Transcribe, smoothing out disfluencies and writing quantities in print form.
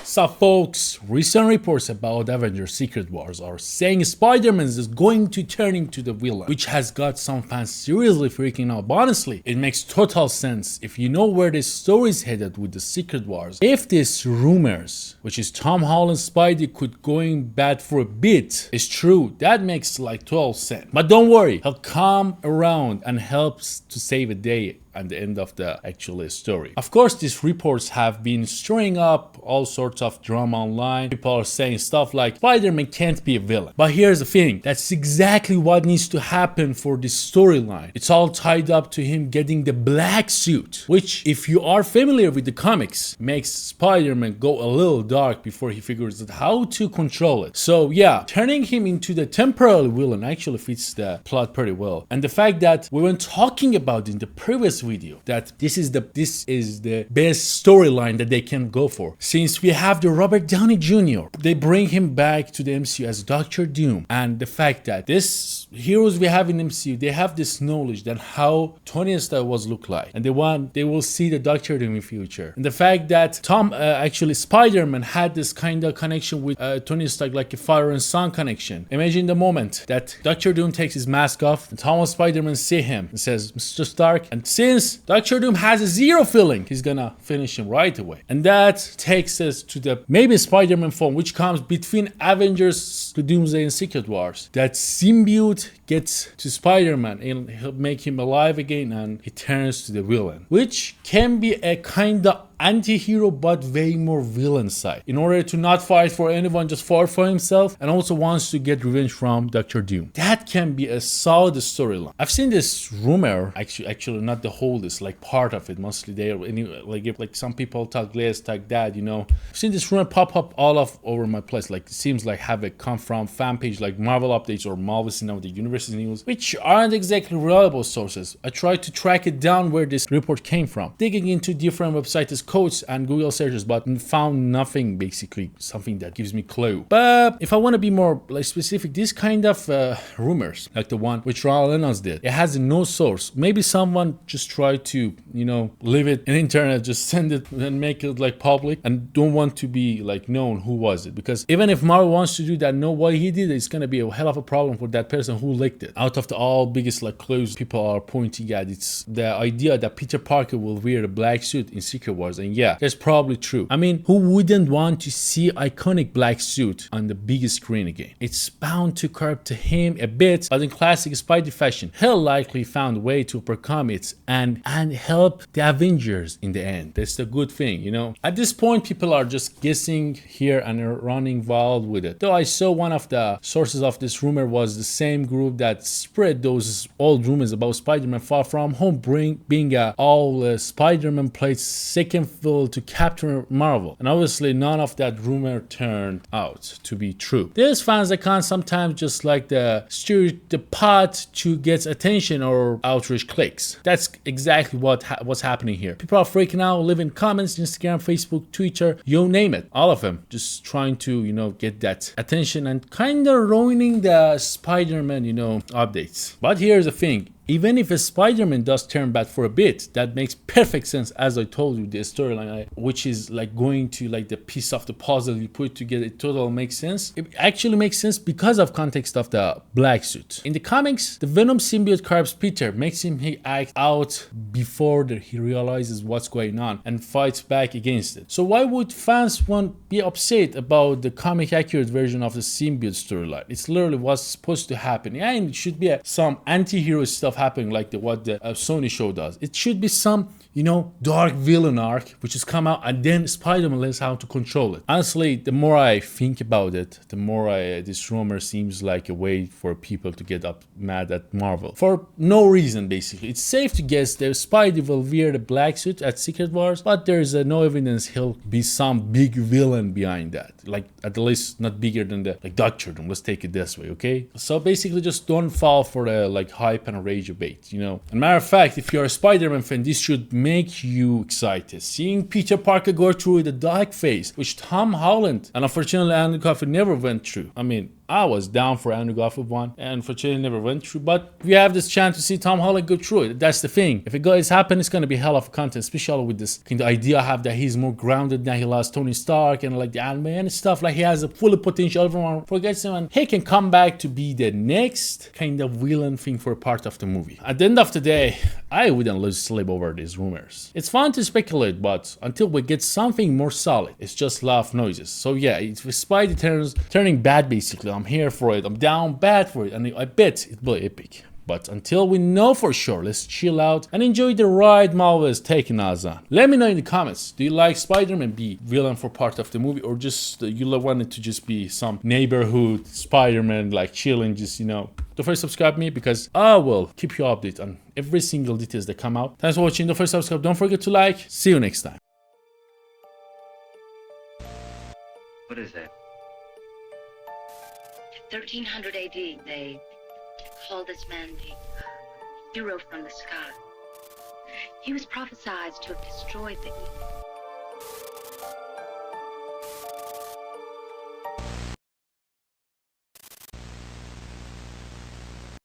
So folks, recent reports about Avengers Secret Wars are saying Spider-Man is going to turn into the villain, which has got some fans seriously freaking out. But honestly, it makes total sense if you know where this story is headed with the Secret Wars. If these rumors, which is Tom Holland Spidey could going bad for a bit, is true, that makes like 12 cents. But don't worry, he'll come around and helps to save a day at the end of the actual story. Of course, these reports have been stirring up all sorts of drama online. People are saying stuff like Spider-Man can't be a villain. But here's the thing, that's exactly what needs to happen for this storyline. It's all tied up to him getting the black suit, which, if you are familiar with the comics, makes Spider-Man go a little dark before he figures out how to control it. So yeah, turning him into the temporary villain actually fits the plot pretty well. And the fact that we were talking about in the previous video that this is the best storyline that they can go for, since we have the Robert Downey Jr. They bring him back to the MCU as Doctor Doom, and the fact that this heroes we have in MCU, they have this knowledge that how Tony Stark was look like, and they will see the Doctor Doom in future, and the fact that actually Spider-Man had this kind of connection with Tony Stark, like a father and son connection. Imagine the moment that Doctor Doom takes his mask off and Tom Spider-Man see him and says, "Mr. Stark," and since Doctor Doom has a zero feeling, he's gonna finish him right away. And that takes us to the maybe Spider-Man form, which comes between Avengers, the Doomsday, and Secret Wars. That symbiote gets to Spider-Man and he'll make him alive again, and he turns to the villain, which can be a kind of anti-hero but way more villain side, in order to not fight for anyone, just fight for himself, and also wants to get revenge from Doctor Doom. That can be a solid storyline. I've seen this rumor, actually not the whole, this like part of it, mostly there, like some people talk this, talk that, you know. I've seen this rumor pop up all over my place, like it seems like have it come from fan page like Marvel Updates or Marvel Cinematic Universe News, which aren't exactly reliable sources. I tried to track it down where this report came from, digging into different websites, codes and Google searches, but found nothing, basically something that gives me clue. But if I want to be more like specific, this kind of rumors, like the one which Ryan Reynolds did, it has no source. Maybe someone just tried to, you know, leave it in the internet, just send it and make it like public, and don't want to be like known who was it, because even if Marvel wants to do that, know what he did, it's gonna be a hell of a problem for that person who leaked it. Out of the all biggest like clues people are pointing at, it's the idea that Peter Parker will wear the black suit in Secret Wars. And yeah, that's probably true. I mean, who wouldn't want to see iconic black suit on the biggest screen again? It's bound to curb to him a bit, but in classic Spidey fashion, he'll likely found a way to overcome it and help the Avengers in the end. That's the good thing, you know. At this point, people are just guessing here and are running wild with it. Though I saw one of the sources of this rumor was the same group that spread those old rumors about Spider-Man Far From Home being all Spider-Man played second fiddle to Captain Marvel, and obviously none of that rumor turned out to be true. There's fans that can sometimes just like the stir the pot to get attention or outrage clicks. That's exactly what's happening here. People are freaking out, leaving comments, Instagram, Facebook, Twitter, you name it, all of them, just trying to, you know, get that attention and kind of ruining the Spider-Man, you know, updates. But here's the thing, even if a Spider-Man does turn bad for a bit, that makes perfect sense, as I told you, the storyline, which is like going to like the piece of the puzzle you put together, it totally makes sense. It actually makes sense because of context of the black suit. In the comics, the Venom symbiote carves Peter, makes him act out before he realizes what's going on and fights back against it. So why would fans want be upset about the comic accurate version of the symbiote storyline? It's literally what's supposed to happen. Yeah, and it should be some anti-hero stuff happening like what the Sony show does. It should be some, you know, dark villain arc which has come out, and then Spider-Man learns how to control it. Honestly, the more I think about it, the more this rumor seems like a way for people to get mad at Marvel for no reason. Basically, it's safe to guess that Spidey will wear the black suit at Secret Wars, but there's no evidence he'll be some big villain behind that, like at least not bigger than the like Doctor Doom. Let's take it this way, okay? So basically, just don't fall for the like hype and rage debate, you know. And matter of fact, if you're a Spider-Man fan, this should make you excited. Seeing Peter Parker go through the dark phase, which Tom Holland and unfortunately Andrew Garfield never went through. I mean, I was down for Andrew Garfield one, and unfortunately never went through. But we have this chance to see Tom Holland go through it. That's the thing. If it goes happen, it's gonna be hell of content, especially with this kind of idea I have that he's more grounded now. He lost Tony Stark and like the anime and stuff. Like he has a full potential. Everyone forgets him, and he can come back to be the next kind of villain thing for a part of the movie. At the end of the day, I wouldn't lose sleep over these rumors. It's fun to speculate, but until we get something more solid, it's just laugh noises. So yeah, if Spidey turning bad, basically, I'm here for it. I'm down bad for it, and I bet it will be epic. But until we know for sure, let's chill out and enjoy the ride Marvel is taking us on. Let me know in the comments, do you like Spider-Man be villain for part of the movie, or just you want it to just be some neighborhood Spider-Man like chilling, just, you know. Don't forget to subscribe to me because I will keep you updated on every single details that come out. Thanks for watching. Don't forget to subscribe. Don't forget to like. See you next time. What is that? 1300 AD, they called this man the hero from the sky. He was prophesied to have destroyed the evil.